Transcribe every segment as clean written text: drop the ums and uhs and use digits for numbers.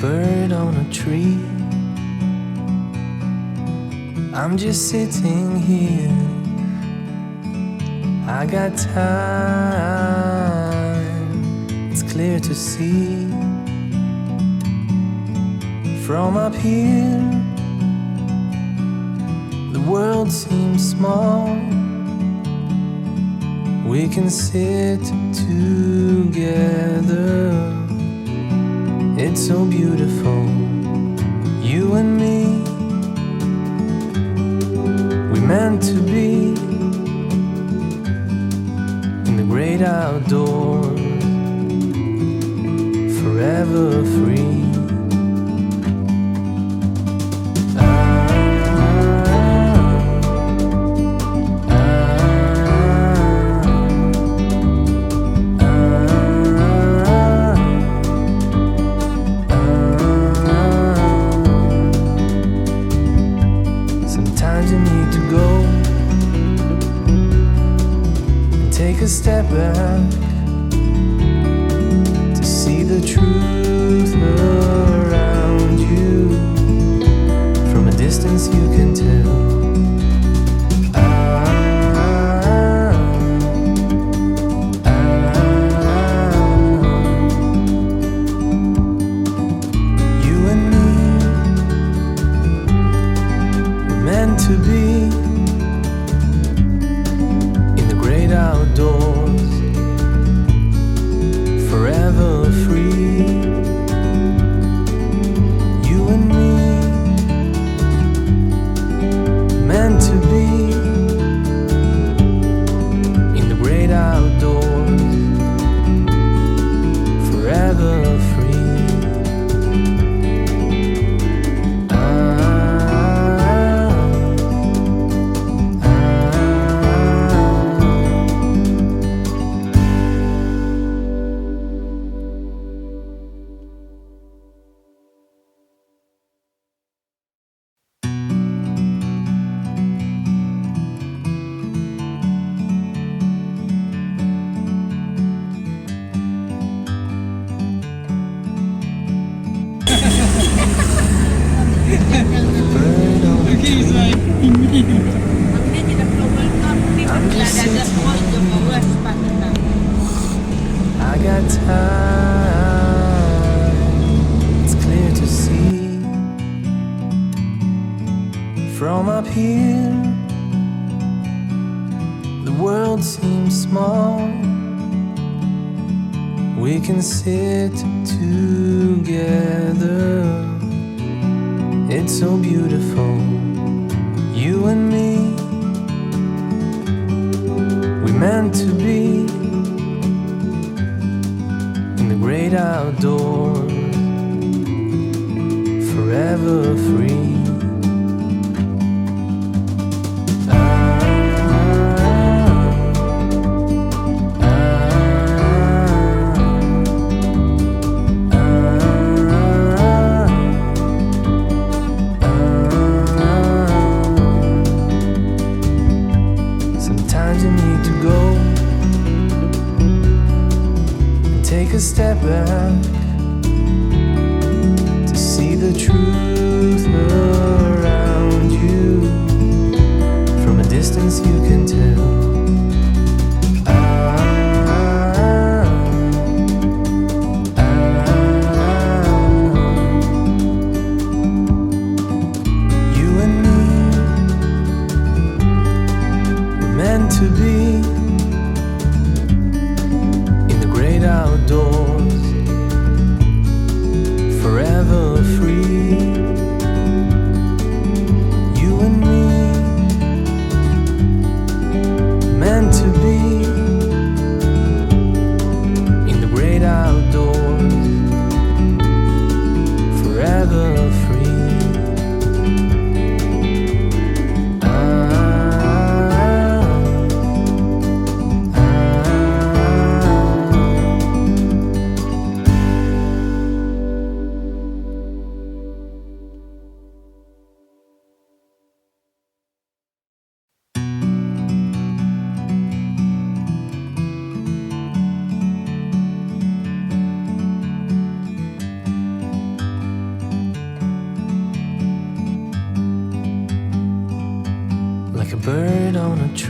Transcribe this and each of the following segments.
bird on a tree. I'm just sitting here. I got time, it's clear to see. From up here, the world seems small. We can sit together. It's so beautiful, you and me. We meant to be in the great outdoors, forever free. Sometimes you need to go and take a step back to see the truth around you. From a distance you can tell. You and me, we're meant to be in the great outdoors, forever free. You and me, meant to be in the great outdoors, forever free. I got time, it's clear to see. From up here, the world seems small. We can sit together. It's so beautiful, you and me. We meant to be in the great outdoors, forever free. Sometimes you need to go and take a step back to see the truth around you. From a distance you can tell. You and me, we're meant to be in the great outdoors, forever free.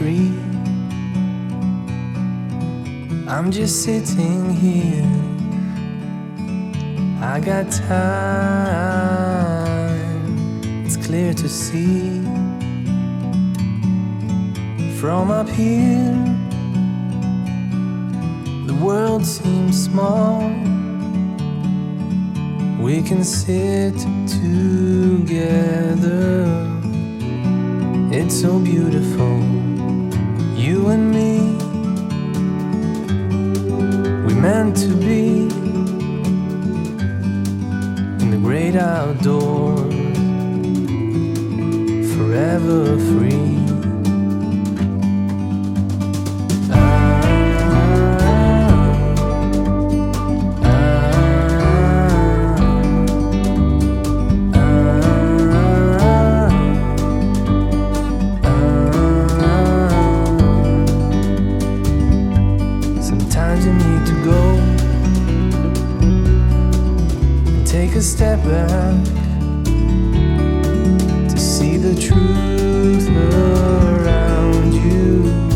tree. I'm just sitting here. I got time, it's clear to see. From up here, the world seems small. We can sit together. It's so beautiful, you and me. We meant to be in the great outdoors, forever free. Sometimes you need to go and take a step back to see the truth around you.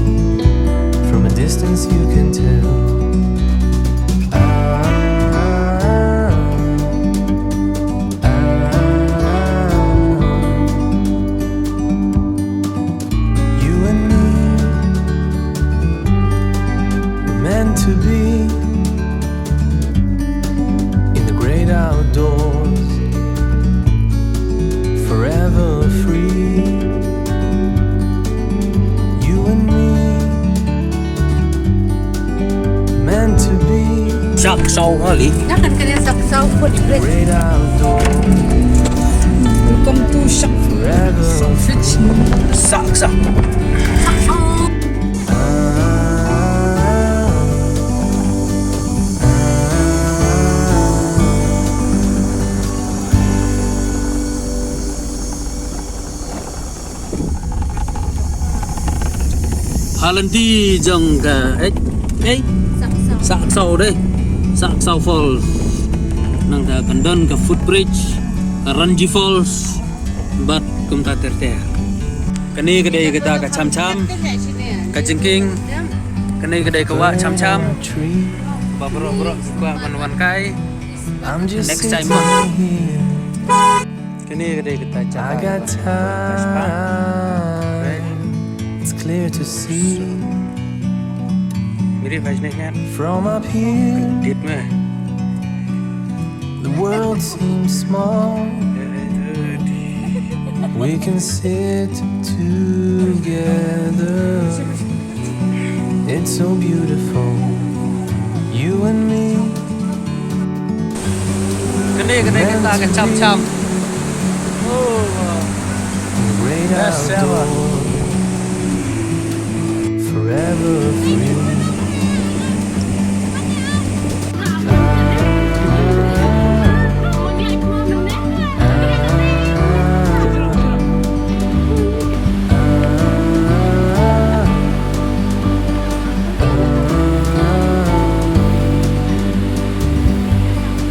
From a distance you can tell. You and me, we're meant to be in the great outdoors, forever free. You and me, meant to be Sắc sâu hả Lý? Nó cần cái dọc sau footbridge. great outdoors, Welcome to Shock forever Footbridge. Sắc sắc. Lần đi dòng cả ấy sắc sâu đây, sắc sâu Falls, nang ta kandan ka footbridge, ka Ranji Falls, but kum ta terter. Kani kadai kita ka cham cham, ka jengking, kani kadai ka wa cham cham, tree. ba bro ka wan kai. I'm just Next time, sitting Mom. here. Kani kadai kita I cham. got time, it's clear to see. Miri bhajne kya? From up here, Dit mein. the world seems small. We can sit together. It's so beautiful, you and me. Kani kita ka cham cham. Oh. Great Yes, Sarah. outdoors, forever free.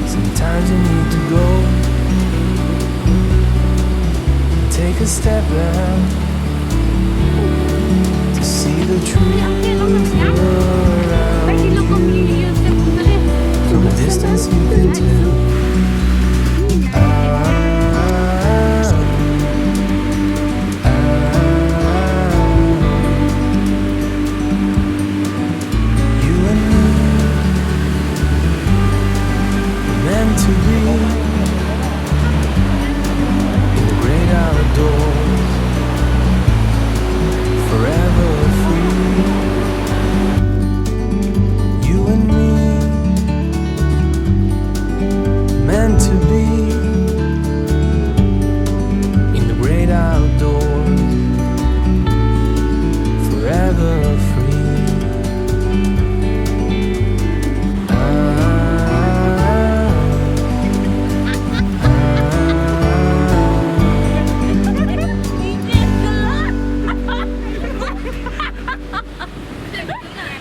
Sometimes you need to go and take a step back to see the truth around you. From a distance you can tell. You and me, meant to be in the great outdoors, forever free. You and me, meant to be in the great outdoors, forever free.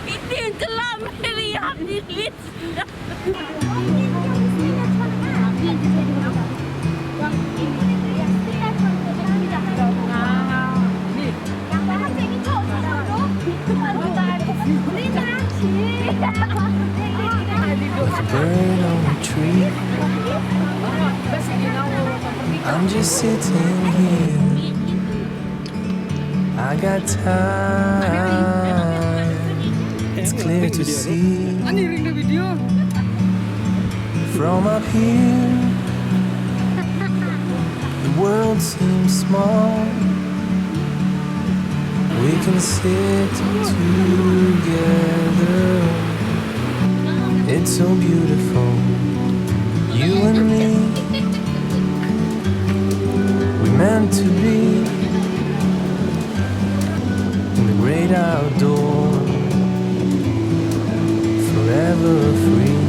Itu yang kelam meriam di lift. Like a bird on a tree, I'm just sitting here. I got time, it's clear to see. From up here, the world seems small. We can sit together. It's so beautiful, you and me. We're meant to be in the great outdoors, forever free.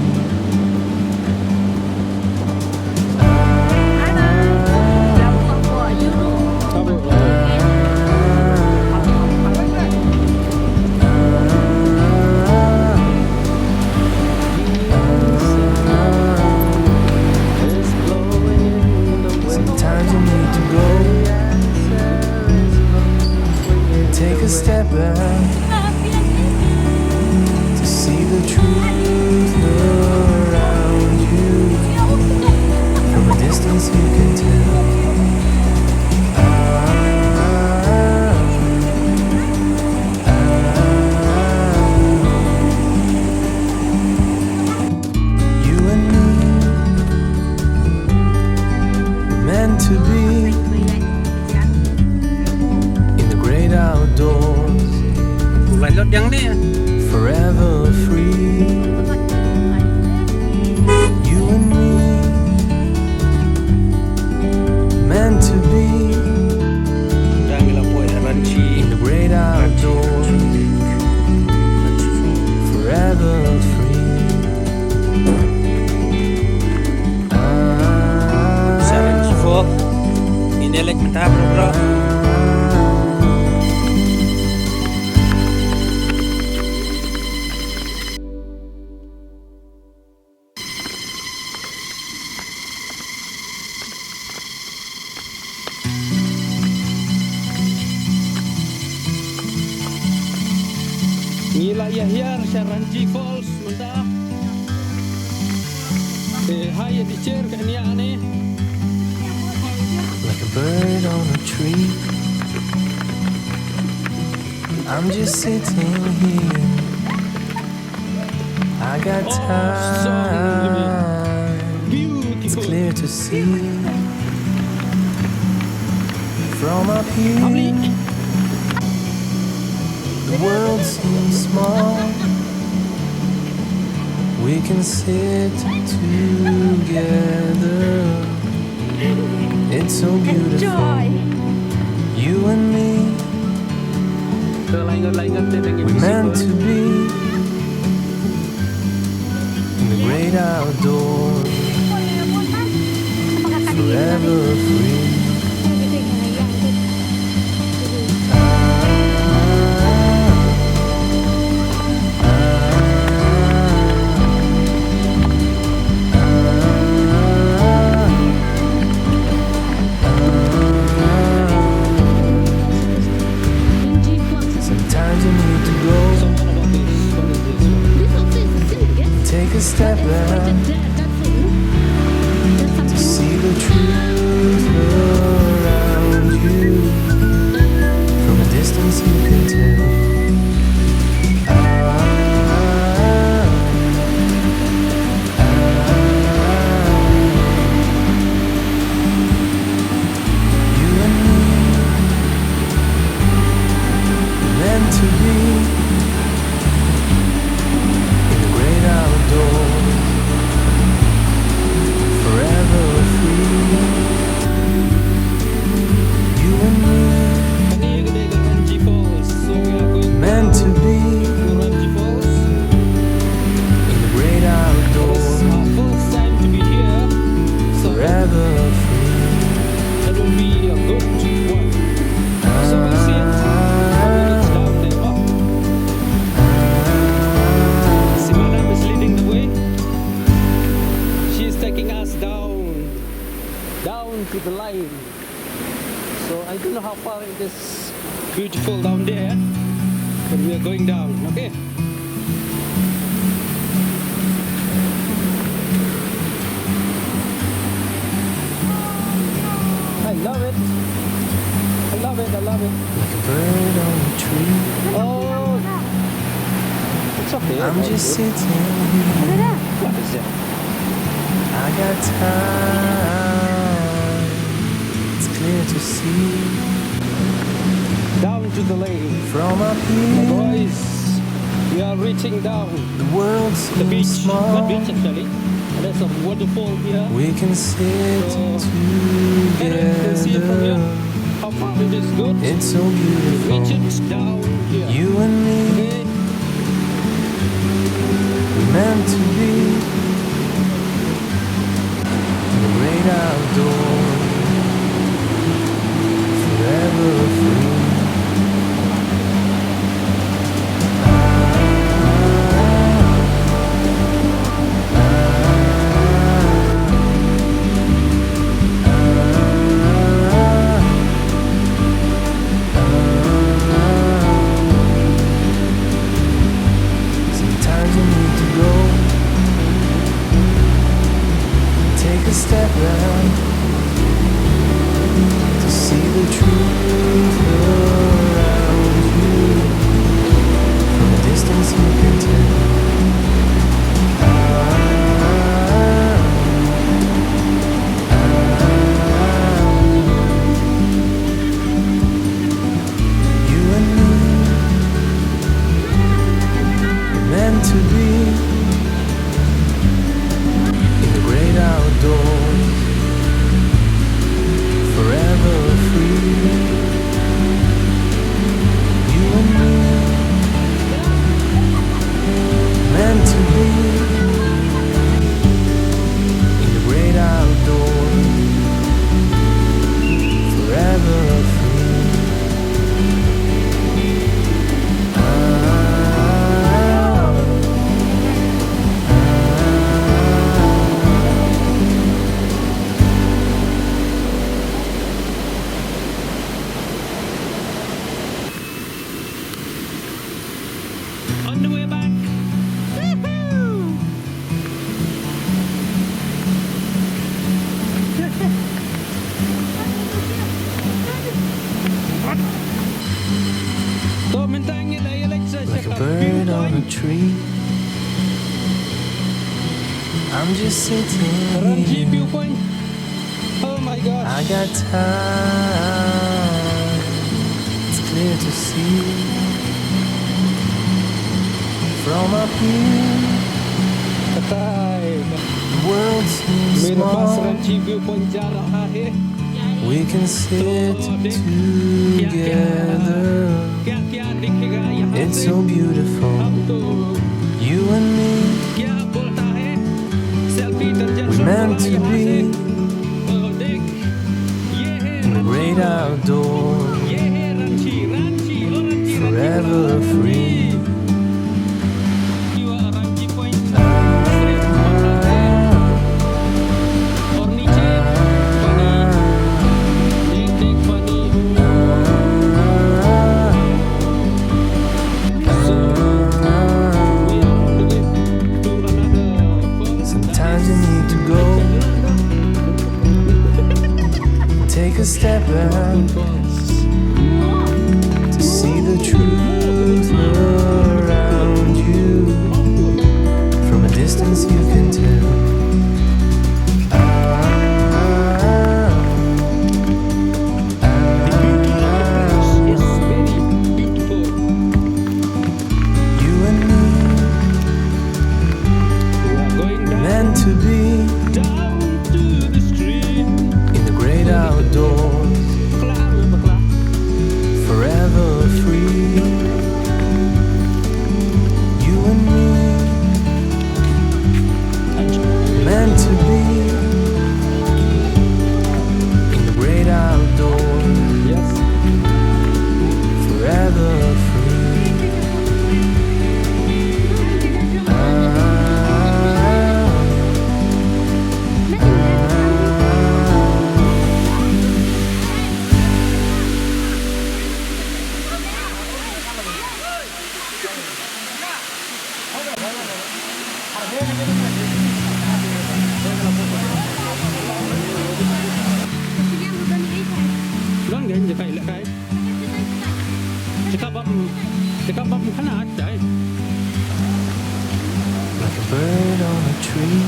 Sometimes you need to go, take a step back to see the truth around you. From a distance you can tell. You and me, we're meant to be in the great outdoors, กูไล่รถยังเนี่ย forever free. You and me, meant to be ดังเราป่วยรันชี in the great outdoors, forever free. sa Ranji Falls inelek mentah bro. Ngila yahyar sa Ranji Falls mentah. Hai di cer kan ya ne. Like a bird on a tree, I'm just sitting here. I got time, it's clear to see. From up here, the world seems small. We can sit together. It's so beautiful, you and me. We're meant to be in the great outdoors, forever free. Sometimes you need to go, take a step back to see the truth around you. From a distance you can tell. You and me, meant to be in the great outdoors, forever free. You and me, meant to be in the great outdoors, forever free. Down to the line. So I don't know how far it is beautiful down there, but we are going down. Okay. I'm just sitting here. What is that? I got time. It's clear to see Down to the lake. from up here. Boys, we are reaching down The world the beach. seems Not small. beach actually. There's a waterfall here. We can sit So, and you can see it from here. together. How far it is good. It's so Reach beautiful. it down here. You and me, Okay. we're meant to be in the great outdoors, forever free. Sometimes you need to go, take a step back to see the truth around you. From a distance you can tell. You and me, meant to be in the great outdoors, forever free. You and me, meant to be in the great outdoors, forever free. On the way back. So, mentangin ay Alexa siya Like a ka bird on a viewpoint. tree. I'm just sitting Ranji here. viewpoint. Oh my gosh. I got time. It's clear to see from up here. Patay. The world seems May labas small. Ranji viewpoint dyan ang ahe. We can sit together. Kaya dikigaya It's so beautiful. You and me, Kya bolta hai selfie tarjan we're meant to be oh dekh ye hai in the great outdoors, ye hai Ranchi oh Ranchi forever free. you are Ranchi point Ah, और नीचे पानी देख देख पानी so we are on the way to another falls. Sometimes you need to go, take a step back to see the truth around you. From a distance you can tell. It's very beautiful. You and me, We are going down, meant to be down to the street. in the great outdoors, forever free. You and me, meant to be in the great outdoors, Yes. forever free. Doon ganyan di kaila kay. Cakap bab khana at ay. bird on a tree.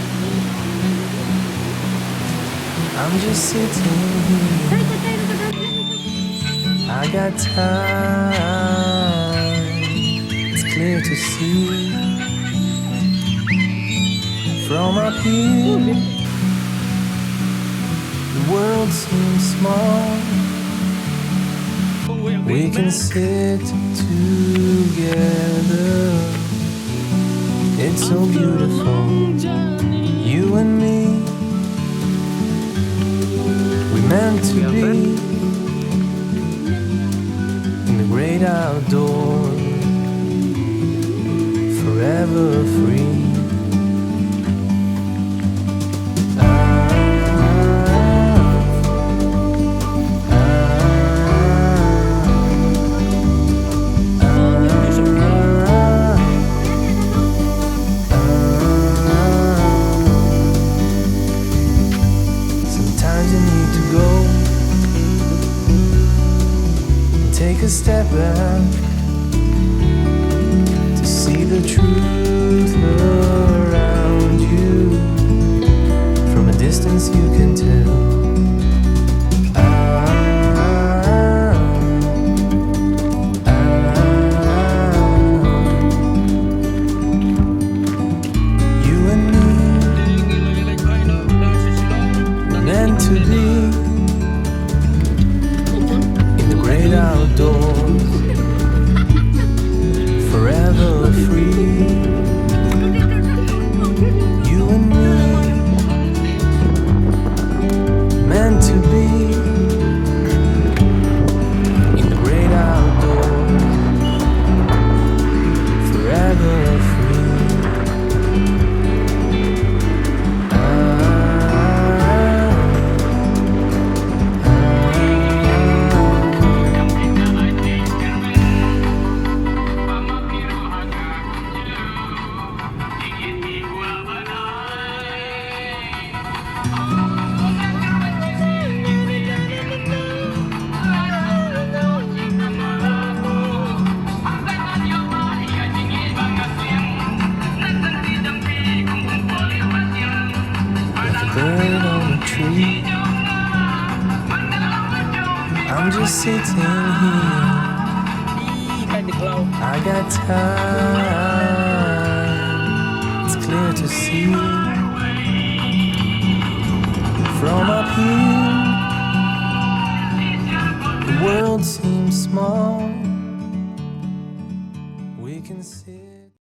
I'm just sitting here. I got time. It's clear to see. From up here, the world seems small. We can sit together. It's so beautiful, you and me. We meant to be in the great outdoors, forever free. Sometimes you need to go and take a step back to see the truth around you. From a distance you can tell. You and me meant to be in the great outdoors, forever free. You and me meant to be in the great outdoors, forever free. Like a bird on a tree, I'm just sitting here. I got time. It's clear to see. From up here, the world seems small.